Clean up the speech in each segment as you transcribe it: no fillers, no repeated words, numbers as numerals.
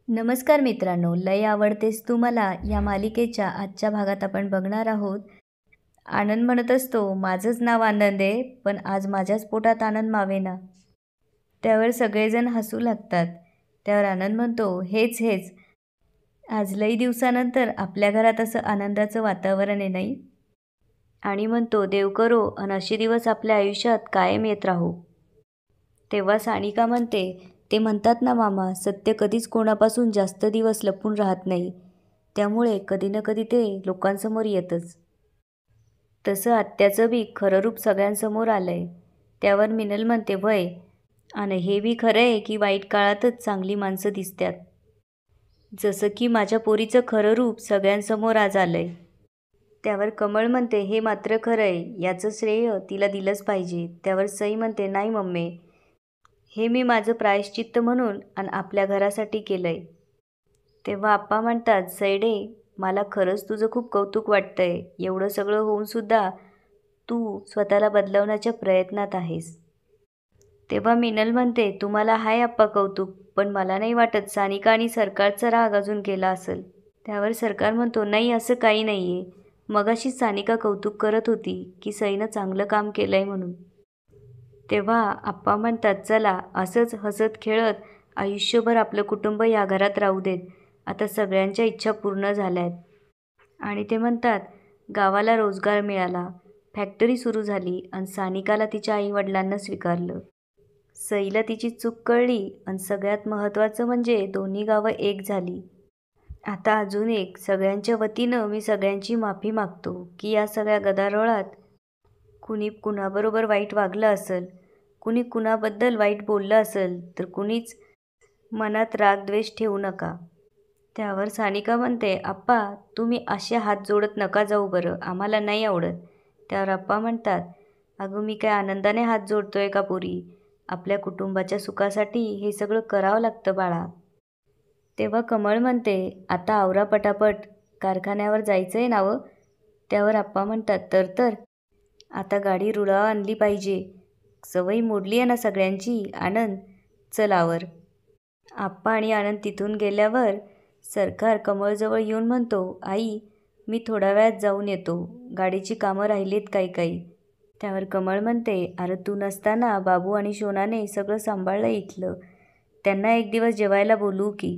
नमस्कार मित्रांनो, लय आवडतेस तू मला या मालिकेच्या आजच्या भागात आपण बघणार आहोत. आनंद म्हणत असतो, माझंच नाव आनंद आहे, पण आज माझ्याच पोटात आनंद मावेना. त्यावर सगळेजण हसू लागतात. त्यावर आनंद म्हणतो, हेच हेच, आज लई दिवसानंतर आपल्या घरात असं आनंदाचं वातावरण आहे नाही. आणि म्हणतो, देव करो अन असे दिवस आपल्या आयुष्यात कायम येत राहो. तेव्हा सानिका म्हणते, ते म्हणतात ना मामा, सत्य कधीच कोणापासून जास्त दिवस लपून राहत नाही, त्यामुळे कधी ना कधी ते लोकांसमोर येतच. तसं आत्याचं बी खरं रूप सगळ्यांसमोर आलंय. त्यावर मिनल म्हणते, वय आणि हे बी खरं आहे की वाईट काळातच चांगली माणसं दिसतात, जसं की माझ्या पोरीचं खरं रूप सगळ्यांसमोर आज आलंय. त्यावर कमळ म्हणते, हे मात्र खरं आहे, याचं श्रेय तिला दिलंच पाहिजे. त्यावर सई म्हणते, नाही मम्मी, हे मी माझं प्रायश्चित्त म्हणून आणि आपल्या घरासाठी केलंय. तेव्हा आप्पा म्हणतात, सैडे, मला खरंच तुझं खूप कौतुक वाटतंय. एवढं सगळं होऊनसुद्धा तू स्वतःला बदलवण्याच्या प्रयत्नात आहेस. तेव्हा मिनल म्हणते, तुम्हाला हाय आप्पा कौतुक, पण मला नाही वाटत सानिका आणि सरकारचा राग अजून केला असेल. त्यावर सरकार म्हणतो, नाही असं काही नाही आहे. मगाशी सानिका कौतुक करत होती की सईनं चांगलं काम केलंय म्हणून. तेव्हा आप्पा म्हणतात, चला असंच हसत खेळत आयुष्यभर आपलं कुटुंब या घरात राहू देत. आता सगळ्यांच्या इच्छा पूर्ण झाल्यात. आणि ते म्हणतात, गावाला रोजगार मिळाला, फॅक्टरी सुरू झाली आणि सानिकाला तिच्या आईवडिलांना स्वीकारलं. सईला तिची चूक कळली आणि सगळ्यात महत्त्वाचं म्हणजे दोन्ही गावं एक झाली. आता अजून एक, सगळ्यांच्या वतीनं मी सगळ्यांची माफी मागतो की या सगळ्या गदारोळात कुणी कुणाबरोबर वाईट वागलं असेल, कुणी कुणाबद्दल वाईट बोललं असेल तर कुणीच मनात राग द्वेष ठेवू नका. त्यावर सानिका म्हणते, आप्पा तुम्ही असे हात जोडत नका जाऊ बरं, आम्हाला नाही आवडत. त्यावर आप्पा म्हणतात, अगं मी काय आनंदाने हात जोडतोय का पोरी, आपल्या कुटुंबाच्या सुखासाठी हे सगळं करावं लागतं बाळा. तेव्हा कमळ म्हणते, आता आवरा पटापट, कारखान्यावर जायचं आहे नावं. त्यावर आप्पा म्हणतात, तर आता गाडी रुळावर आणली पाहिजे, सवय मोडली आहे ना सगळ्यांची. आनंद, चल आवर. आप्पा आणि आनंद तिथून गेल्यावर सरकार कमळजवळ येऊन म्हणतो, आई मी थोड्या वेळात जाऊन येतो, गाडीची कामं राहिलीत काही काही. त्यावर कमळ म्हणते, अरे तू नसताना बाबू आणि शोनाने सगळं सांभाळलं इथलं, त्यांना एक दिवस जेवायला बोलवू की.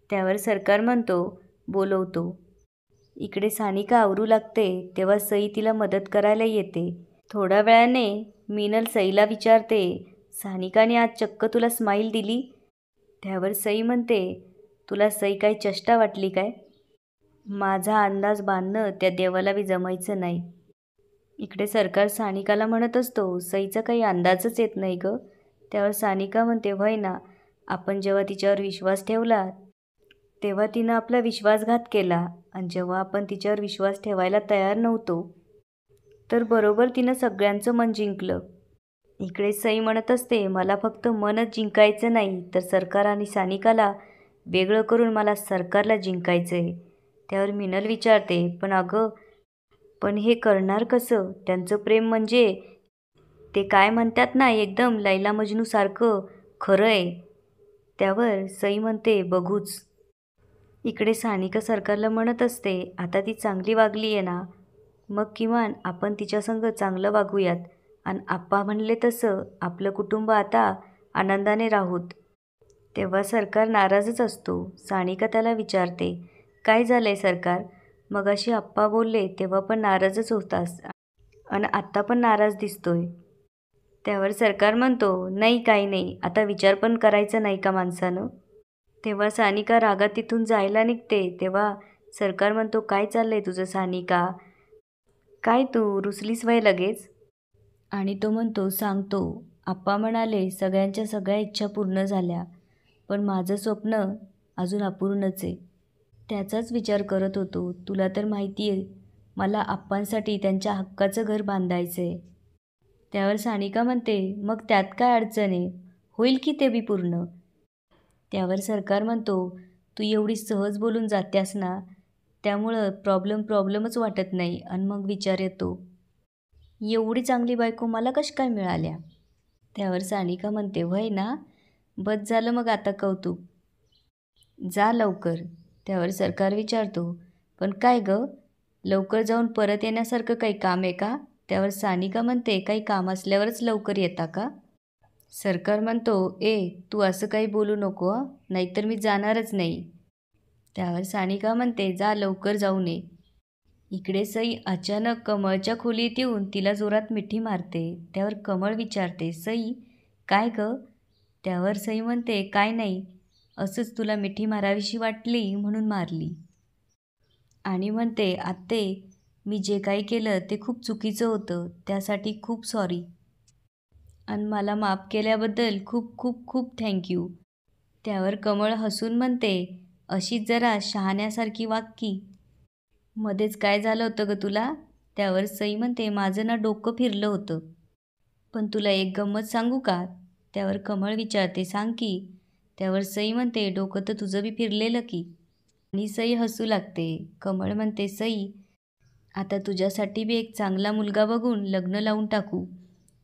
त्यावर सरकार म्हणतो, बोलवतो. इकडे सानिका आवरू लागते तेव्हा सई तिला मदत करायला येते. थोड्या वेळाने मिनल सईला विचारते, सानिकाने आज चक्क तुला स्माईल दिली. त्यावर सई म्हणते, तुला सई काही चेष्टा वाटली काय? माझा अंदाज बांधणं त्या देवाला बी जमायचं नाही. इकडे सरकार सानिकाला म्हणत असतो, सईचा काही अंदाजच येत नाही गं. त्यावर सानिका म्हणते, व्हय ना, आपण जेव्हा तिच्यावर विश्वास ठेवला तेव्हा तिनं आपला विश्वासघात केला आणि जेव्हा आपण तिच्यावर विश्वास ठेवायला तयार नव्हतो तर बरोबर तिनं सगळ्यांचं मन जिंकलं. इकडे सई म्हणत असते, मला फक्त मनच जिंकायचं नाही तर सरकार आणि सानिकाला वेगळं करून मला सरकारला जिंकायचं आहे. त्यावर मिनल विचारते, पण अगं, पण हे करणार कसं? त्यांचं प्रेम म्हणजे ते काय म्हणतात ना, एकदम लैला मजनूसारखं खरं आहे. त्यावर सई म्हणते, बघूच. इकडे सानिका सरकारला म्हणत असते, आता ती चांगली वागली आहे ना, मग किमान आपण तिच्यासंग चांगलं वागूयात आणि आप्पा म्हणले तसं आपलं कुटुंब आता आनंदाने राहूत. तेव्हा सरकार नाराजच असतो. सानिका त्याला विचारते, काय झालंय सरकार? मगाशी आप्पा बोलले तेव्हा पण नाराजच होतास आणि आत्ता पण नाराज दिसतोय. त्यावर सरकार म्हणतो, नाही काही नाही, आता विचार पण करायचा नाही का माणसानं. तेव्हा सानिका रागात तिथून जायला निघते. तेव्हा सरकार म्हणतो, काय चाललंय तुझं सानिका, काय तू रुसलीस वय लगेच? आणि तो म्हणतो, सांगतो, आप्पा म्हणाले सगळ्यांच्या सगळ्या इच्छा पूर्ण झाल्या, पण माझं स्वप्न अजून अपूर्णच आहे. त्याचाच विचार करत होतो. तुला तर माहिती आहे, मला आप्पांसाठी त्यांच्या हक्काचं घर बांधायचं आहे. त्यावर सानिका म्हणते, मग त्यात काय अडचण आहे, होईल की ते बी पूर्ण. त्यावर सरकार म्हणतो, तू एवढी सहज बोलून जात्यास ना, त्यामुळं प्रॉब्लेमच वाटत नाही आणि मग विचार येतो, एवढी चांगली बायको मला कशी काय मिळाल्या. त्यावर सानिका म्हणते, व्हय ना, बस झालं मग आता कौतुक. जा लवकर. त्यावर सरकार विचारतो, पण काय गं, लवकर जाऊन परत येण्यासारखं काही काम आहे का? त्यावर सानिका म्हणते, काही काम असल्यावरच लवकर येता का? सरकार म्हणतो, तू असं काही बोलू नको हं, नाहीतर मी जाणारच नाही. त्यावर सानिका म्हणते, जा लवकर जाऊन ये. इकडे सई अचानक कमळच्या खोलीत येऊन तिला जोरात मिठी मारते. त्यावर कमळ विचारते, सई काय गं? त्यावर सई म्हणते, काय नाही, असंच तुला मिठी मारावीशी वाटली म्हणून मारली. आणि म्हणते, आत्ते मी जे काही केलं ते खूप चुकीचं होतं, त्यासाठी खूप सॉरी. आणि मला माफ केल्याबद्दल खूप खूप खूप थँक्यू. त्यावर कमळ हसून म्हणते, अशीच जरा शहाण्यासारखी वाग की. मध्येच काय झालं होतं गं तुला? त्यावर सई म्हणते, माझं ना डोकं फिरलं होतं. पण तुला एक गंमत सांगू का? त्यावर कमळ विचारते, सांग की. त्यावर सई म्हणते, डोकं तर तुझं बी फिरलेलं की. आणि सई हसू लागते. कमळ म्हणते, सई आता तुझ्यासाठी बी एक चांगला मुलगा बघून लग्न लावून टाकू.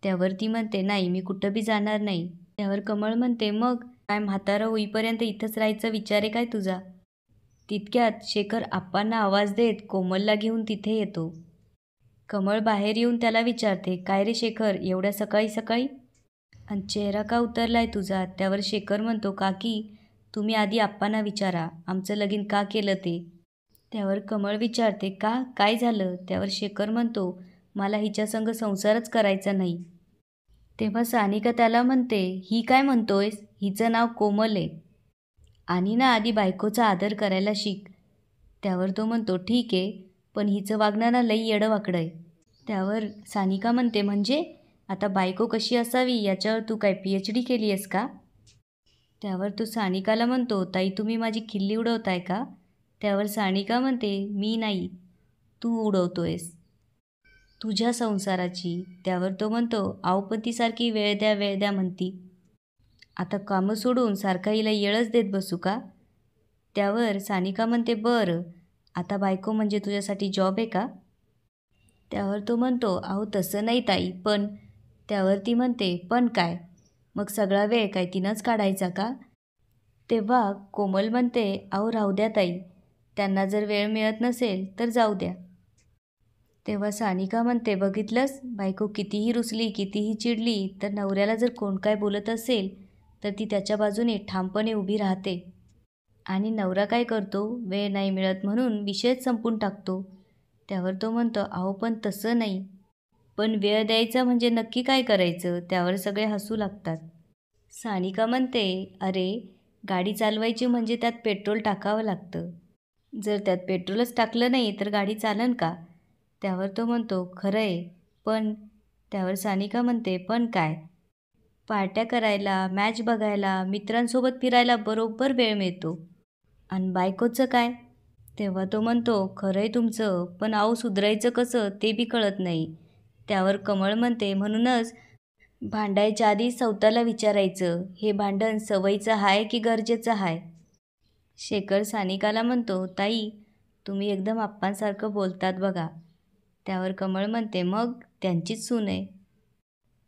त्यावर ती म्हणते, नाही मी कुठं बी जाणार नाही. त्यावर कमळ म्हणते, मग काय म्हातारं होईपर्यंत इथंच राहायचा विचार आहे काय तुझा? तितक्यात शेखर आप्पांना आवाज देत कोमलला घेऊन तिथे येतो. कमळ बाहेर येऊन त्याला विचारते, काय रे शेखर, एवढ्या सकाळी सकाळी आणि चेहरा का उतरलाय तुझा? त्यावर शेखर म्हणतो, काकी तुम्ही आधी आप्पांना विचारा आमचं लगीन का केलं ते. त्यावर कमळ विचारते, का, काय झालं? त्यावर शेखर म्हणतो, मला हिच्यासंग संसारच करायचा नाही. तेव्हा सानिका त्याला म्हणते, ही काय म्हणतोयस, हिचं नाव कोमल आहे आणि ना आधी बायकोचा आदर करायला शिक. त्यावर तो म्हणतो, ठीक आहे, पण हिचं वागणं ना लई येडंवाकडं आहे. त्यावर सानिका म्हणते, म्हणजे आता बायको कशी असावी याच्यावर तू काय PhD केली आहेस का? त्यावर तो सानिकाला म्हणतो, ताई तुम्ही माझी खिल्ली उडवताय का? त्यावर सानिका म्हणते, मी नाही, तू उडवतोयस तुझ्या संसाराची. त्यावर तो म्हणतो, आहो पण ती सारखी वेळ द्या म्हणती, आता कामं सोडून सारखा हिला येळच देत बसू का? त्यावर सानिका म्हणते, बरं आता बायको म्हणजे तुझ्यासाठी जॉब आहे का? त्यावर तो म्हणतो, अहो तसं नाही ताई, पण. त्यावर ती म्हणते, पण काय, मग सगळा वेळ काय तिनंच काढायचा का? तेव्हा कोमल म्हणते, अहो राहू द्या ताई, त्यांना जर वेळ मिळत नसेल तर जाऊ द्या. तेव्हा सानिका म्हणते, बघितलंस, बायको कितीही रुसली कितीही चिडली तर नवऱ्याला जर कोण काय बोलत असेल तर ती त्याच्या बाजूने ठामपणे उभी राहते. आणि नवरा काय करतो, वेळ नाही मिळत म्हणून विषयच संपून टाकतो. त्यावर तो म्हणतो, अहो पण तसं नाही, पण वेळ द्यायचा म्हणजे नक्की काय करायचं? त्यावर सगळे हसू लागतात. सानिका म्हणते, अरे गाडी चालवायची म्हणजे त्यात पेट्रोल टाकावं लागतं, जर त्यात पेट्रोलच टाकलं नाही तर गाडी चालन का? त्यावर तो म्हणतो, खरं आहे, पण. त्यावर सानिका म्हणते, पण काय, पार्ट्या करायला, मॅच बघायला, मित्रांसोबत फिरायला बरोबर वेळ मिळतो. आणि बायकोचं काय? तेव्हा तो म्हणतो, खरं आहे तुमचं, पण आहो सुधारायचं कसं ते बी कळत नाही. त्यावर कमळ म्हणते, म्हणूनच भांडायच्या आधी स्वतःला विचारायचं, हे भांडण सवयीचं आहे की गरजेचं आहे? शेखर सानिकाला म्हणतो, ताई तुम्ही एकदम आप्पांसारखं बोलतात बघा. त्यावर कमळ म्हणते, मग त्यांचीच सून आहे.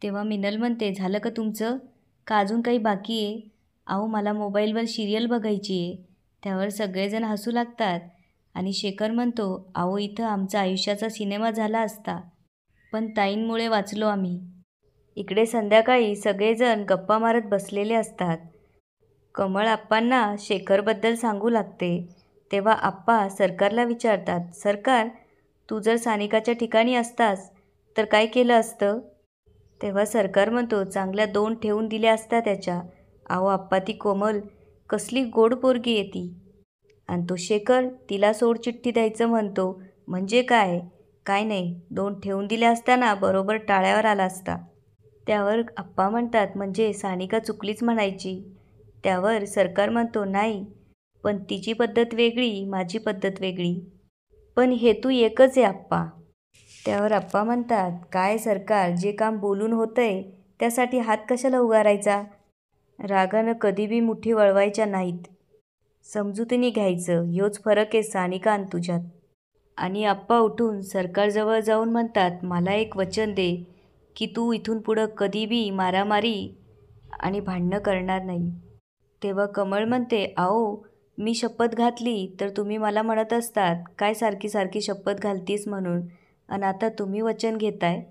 तेव्हा मिनल म्हणते, झालं का तुमचं, का अजून काही बाकी आहे? अहो मला मोबाईलवर सिरियल बघायची आहे. त्यावर सगळेजण हसू लागतात आणि शेखर म्हणतो, अहो इथं आमचा आयुष्याचा सिनेमा झाला असता, पण ताईंमुळे वाचलो आम्ही. इकडे संध्याकाळी सगळेजण गप्पा मारत बसलेले असतात. कमळ आप्पांना शेखरबद्दल सांगू लागते. तेव्हा आप्पा सरकारला विचारतात, सरकार तू जर सानिकाच्या ठिकाणी असतास तर काय केलं असतं? तेव्हा सरकार म्हणतो, चांगल्या 2 ठेवून दिल्या असत्या त्याच्या. अहो आप्पा ती कोमल कसली गोड पोरगी आहे ती. आणि तो शेखर तिला सोडचिठ्ठी द्यायचं म्हणतो, म्हणजे काय, काय नाही, 2 ठेवून दिल्या असताना बरोबर टाळ्यावर आला असता. त्यावर आप्पा म्हणतात, म्हणजे सानिका चुकलीच म्हणायची. त्यावर सरकार म्हणतो, नाही, पण तिची पद्धत वेगळी, माझी पद्धत वेगळी, पण हेतू एकच आहे आप्पा. त्यावर आप्पा म्हणतात, काय सरकार, जे काम बोलून होतंय त्यासाठी हात कशाला उगारायचा? रागानं कधी बी मुठी वळवायच्या नाहीत, समजुतीने घ्यायचं, ह्योच फरक आहे सानिका आणि तुझ्यात. आणि आप्पा उठून सरकारजवळ जाऊन म्हणतात, मला एक वचन दे की तू इथून पुढं कधी बी मारामारी आणि भांडणं करणार नाही. तेव्हा कमळ म्हणते, आओ मी शपथ घातली तर तुम्ही मला म्हणत असतात, काय सारखी सारखी शपथ घालतीस म्हणून, आणि आता तुम्ही वचन घेताय.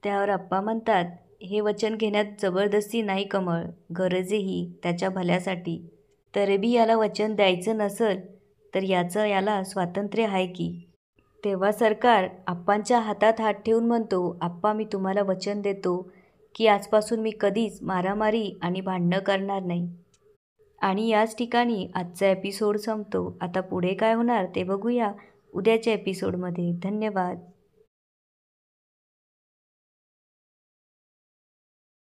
त्यावर आप्पा म्हणतात, हे वचन घेण्यात जबरदस्ती नाही कमळ, गरजेही त्याच्या भल्यासाठी. तरीबी याला वचन द्यायचं नसल तर याला स्वातंत्र्य आहे की. तेव्हा सरकार आप्पांच्या हातात हात ठेवून म्हणतो, आप्पा मी तुम्हाला वचन देतो की आजपासून मी कधीच मारामारी आणि भांडणं करणार नाही. आणि याच ठिकाणी आजचा एपिसोड संपतो. आता पुढे काय होणार ते बघूया उद्याच्या एपिसोडमध्ये. धन्यवाद.